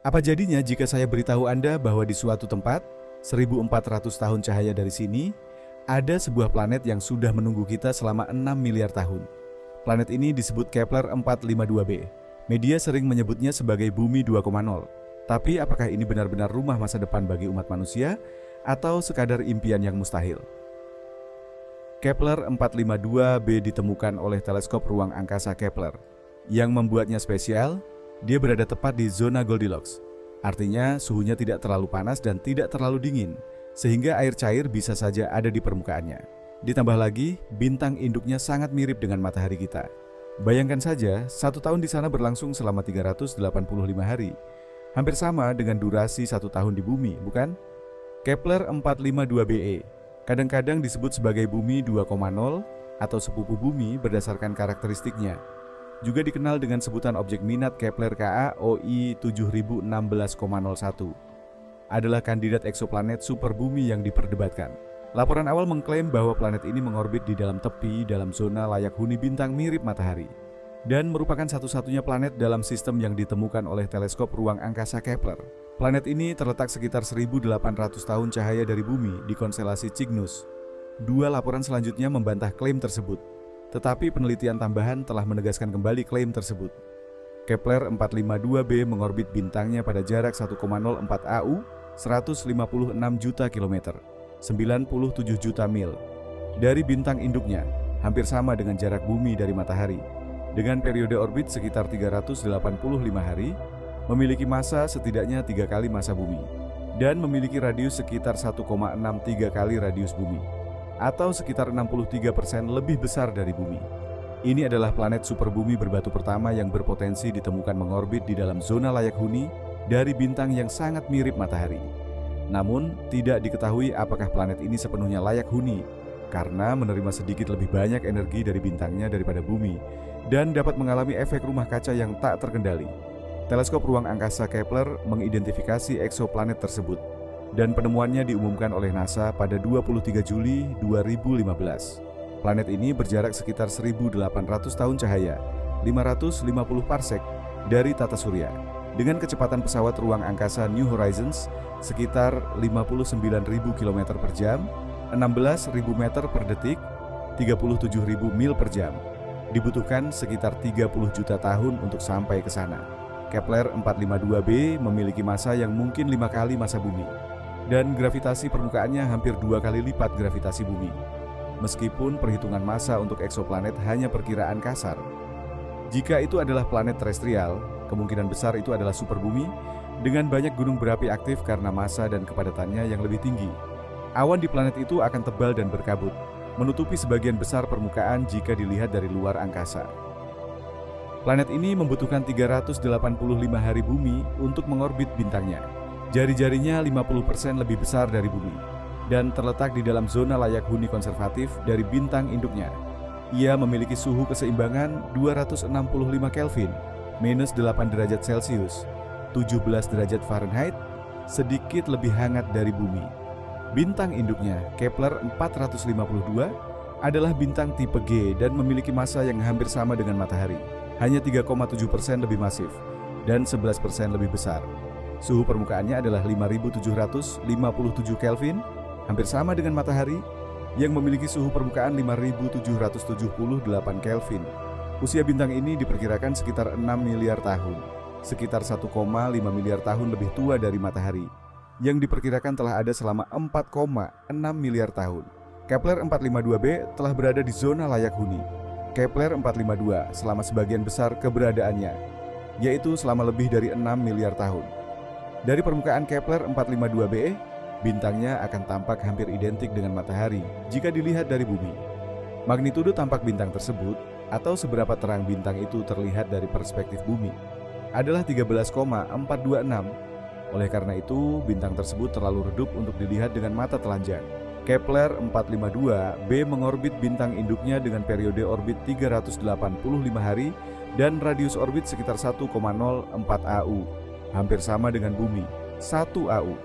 Apa jadinya jika saya beritahu Anda bahwa di suatu tempat, 1400 tahun cahaya dari sini, ada sebuah planet yang sudah menunggu kita selama 6 miliar tahun. Planet ini disebut Kepler 452b. Media sering menyebutnya sebagai Bumi 2,0. Tapi apakah ini benar-benar rumah masa depan bagi umat manusia atau sekadar impian yang mustahil? Kepler 452b ditemukan oleh teleskop ruang angkasa Kepler. Yang membuatnya spesial, dia berada tepat di zona Goldilocks. Artinya suhunya tidak terlalu panas dan tidak terlalu dingin, sehingga air cair bisa saja ada di permukaannya. Ditambah lagi, bintang induknya sangat mirip dengan matahari kita. Bayangkan saja, 1 tahun di sana berlangsung selama 385 hari. Hampir sama dengan durasi 1 tahun di bumi, bukan? Kepler 452be kadang-kadang disebut sebagai Bumi 2,0 atau sepupu bumi berdasarkan karakteristiknya. Juga dikenal dengan sebutan objek minat Kepler Ka OI 7016,01. Adalah kandidat eksoplanet superbumi yang diperdebatkan. Laporan awal mengklaim bahwa planet ini mengorbit di dalam tepi dalam zona layak huni bintang mirip matahari, dan merupakan satu-satunya planet dalam sistem yang ditemukan oleh teleskop ruang angkasa Kepler. Planet ini terletak sekitar 1800 tahun cahaya dari bumi di konstelasi Cygnus. 2 laporan selanjutnya membantah klaim tersebut, tetapi penelitian tambahan telah menegaskan kembali klaim tersebut. Kepler 452b mengorbit bintangnya pada jarak 1,04 AU, 156 juta kilometer, 97 juta mil. Dari bintang induknya, hampir sama dengan jarak bumi dari matahari. Dengan periode orbit sekitar 385 hari, memiliki massa setidaknya 3 kali massa bumi, dan memiliki radius sekitar 1,63 kali radius bumi, atau sekitar 63% lebih besar dari bumi. Ini adalah planet superbumi berbatu pertama yang berpotensi ditemukan mengorbit di dalam zona layak huni dari bintang yang sangat mirip matahari. Namun, tidak diketahui apakah planet ini sepenuhnya layak huni, karena menerima sedikit lebih banyak energi dari bintangnya daripada bumi, dan dapat mengalami efek rumah kaca yang tak terkendali. Teleskop ruang angkasa Kepler mengidentifikasi eksoplanet tersebut, dan penemuannya diumumkan oleh NASA pada 23 Juli 2015. Planet ini berjarak sekitar 1800 tahun cahaya, 550 parsek dari tata surya, dengan kecepatan pesawat ruang angkasa New Horizons sekitar 59.000 km per jam, 16.000 meter per detik, 37.000 mil per jam. Dibutuhkan sekitar 30 juta tahun untuk sampai ke sana. Kepler 452b memiliki massa yang mungkin 5 kali massa bumi, dan gravitasi permukaannya hampir 2 kali lipat gravitasi bumi. Meskipun perhitungan massa untuk eksoplanet hanya perkiraan kasar. Jika itu adalah planet terestrial, kemungkinan besar itu adalah superbumi dengan banyak gunung berapi aktif karena massa dan kepadatannya yang lebih tinggi. Awan di planet itu akan tebal dan berkabut, menutupi sebagian besar permukaan jika dilihat dari luar angkasa. Planet ini membutuhkan 385 hari bumi untuk mengorbit bintangnya. Jari-jarinya 50% lebih besar dari bumi, dan terletak di dalam zona layak huni konservatif dari bintang induknya. Ia memiliki suhu keseimbangan 265 Kelvin, minus 8 derajat Celcius, 17 derajat Fahrenheit, sedikit lebih hangat dari bumi. Bintang induknya, Kepler 452, adalah bintang tipe G dan memiliki massa yang hampir sama dengan matahari, hanya 3,7% lebih masif dan 11% lebih besar. Suhu permukaannya adalah 5757 Kelvin, hampir sama dengan matahari, yang memiliki suhu permukaan 5778 Kelvin. Usia bintang ini diperkirakan sekitar 6 miliar tahun, sekitar 1,5 miliar tahun lebih tua dari matahari, yang diperkirakan telah ada selama 4,6 miliar tahun. Kepler 452b telah berada di zona layak huni. Kepler 452 selama sebagian besar keberadaannya, yaitu selama lebih dari 6 miliar tahun. Dari permukaan Kepler 452b, bintangnya akan tampak hampir identik dengan matahari jika dilihat dari bumi. Magnitudo tampak bintang tersebut, atau seberapa terang bintang itu terlihat dari perspektif bumi, adalah 13,426. Oleh karena itu, bintang tersebut terlalu redup untuk dilihat dengan mata telanjang. Kepler 452b mengorbit bintang induknya dengan periode orbit 385 hari dan radius orbit sekitar 1,04 AU, hampir sama dengan bumi, 1 AU.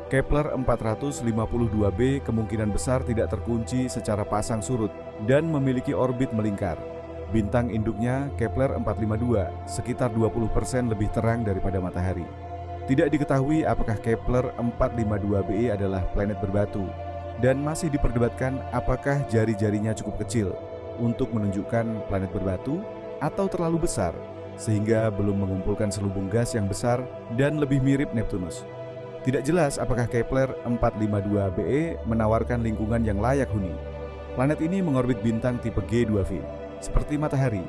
Kepler 452b kemungkinan besar tidak terkunci secara pasang surut dan memiliki orbit melingkar. Bintang induknya, Kepler 452, sekitar 20% lebih terang daripada matahari. Tidak diketahui apakah Kepler 452b adalah planet berbatu, dan masih diperdebatkan apakah jari-jarinya cukup kecil untuk menunjukkan planet berbatu atau terlalu besar sehingga belum mengumpulkan selubung gas yang besar dan lebih mirip Neptunus. Tidak jelas apakah Kepler 452b menawarkan lingkungan yang layak huni. Planet ini mengorbit bintang tipe G2V, seperti matahari,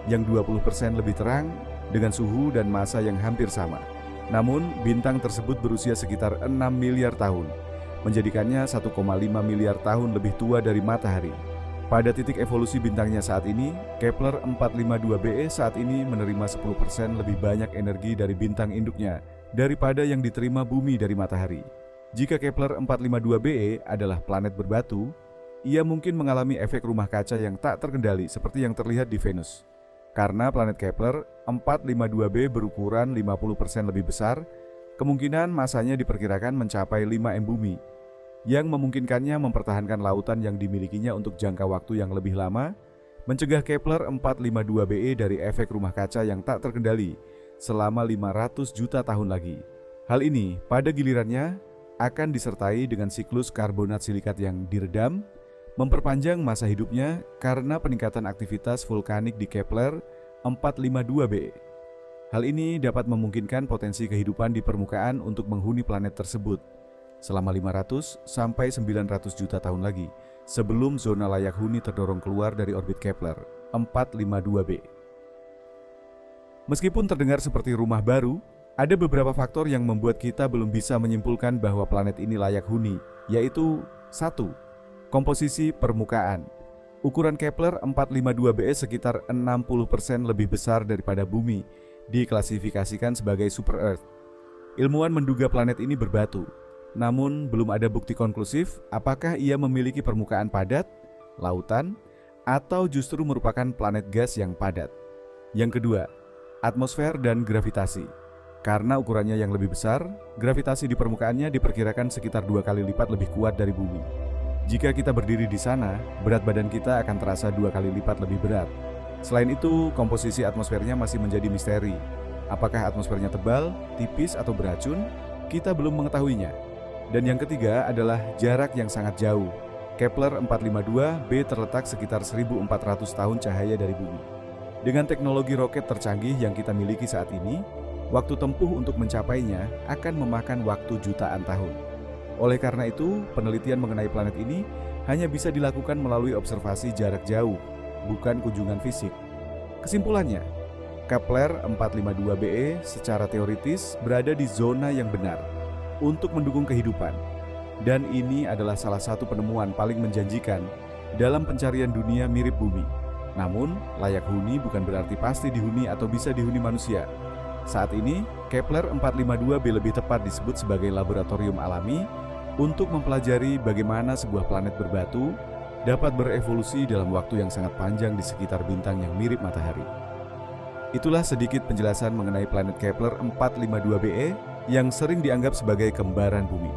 yang 20% lebih terang dengan suhu dan massa yang hampir sama. Namun, bintang tersebut berusia sekitar 6 miliar tahun, menjadikannya 1,5 miliar tahun lebih tua dari matahari. Pada titik evolusi bintangnya saat ini, Kepler 452b saat ini menerima 10% lebih banyak energi dari bintang induknya daripada yang diterima bumi dari matahari. Jika Kepler 452b adalah planet berbatu, ia mungkin mengalami efek rumah kaca yang tak terkendali seperti yang terlihat di Venus. Karena planet Kepler 452b berukuran 50% lebih besar, kemungkinan masanya diperkirakan mencapai 5 M bumi, yang memungkinkannya mempertahankan lautan yang dimilikinya untuk jangka waktu yang lebih lama, mencegah Kepler 452b dari efek rumah kaca yang tak terkendali selama 500 juta tahun lagi. Hal ini pada gilirannya akan disertai dengan siklus karbonat silikat yang diredam, memperpanjang masa hidupnya karena peningkatan aktivitas vulkanik di Kepler 452b. Hal ini dapat memungkinkan potensi kehidupan di permukaan untuk menghuni planet tersebut selama 500 sampai 900 juta tahun lagi sebelum zona layak huni terdorong keluar dari orbit Kepler 452b. Meskipun terdengar seperti rumah baru, ada beberapa faktor yang membuat kita belum bisa menyimpulkan bahwa planet ini layak huni, yaitu 1. Komposisi permukaan. Ukuran Kepler 452b sekitar 60% lebih besar daripada bumi, diklasifikasikan sebagai super Earth. Ilmuwan menduga planet ini berbatu, namun belum ada bukti konklusif apakah ia memiliki permukaan padat, lautan, atau justru merupakan planet gas yang padat. Yang kedua, atmosfer dan gravitasi. Karena ukurannya yang lebih besar, gravitasi di permukaannya diperkirakan sekitar 2 kali lipat lebih kuat dari bumi. Jika kita berdiri di sana, berat badan kita akan terasa 2 kali lipat lebih berat. Selain itu, komposisi atmosfernya masih menjadi misteri. Apakah atmosfernya tebal, tipis, atau beracun? Kita belum mengetahuinya. Dan yang ketiga adalah jarak yang sangat jauh. Kepler 452b terletak sekitar 1400 tahun cahaya dari bumi. Dengan teknologi roket tercanggih yang kita miliki saat ini, waktu tempuh untuk mencapainya akan memakan waktu jutaan tahun. Oleh karena itu, penelitian mengenai planet ini hanya bisa dilakukan melalui observasi jarak jauh, bukan kunjungan fisik. Kesimpulannya, Kepler 452b secara teoritis berada di zona yang benar untuk mendukung kehidupan. Dan ini adalah salah satu penemuan paling menjanjikan dalam pencarian dunia mirip bumi. Namun, layak huni bukan berarti pasti dihuni atau bisa dihuni manusia. Saat ini, Kepler 452b lebih tepat disebut sebagai laboratorium alami untuk mempelajari bagaimana sebuah planet berbatu dapat berevolusi dalam waktu yang sangat panjang di sekitar bintang yang mirip matahari. Itulah sedikit penjelasan mengenai planet Kepler 452b yang sering dianggap sebagai kembaran bumi.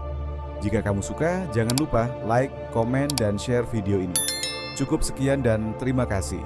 Jika kamu suka, jangan lupa like, komen, dan share video ini. Cukup sekian dan terima kasih.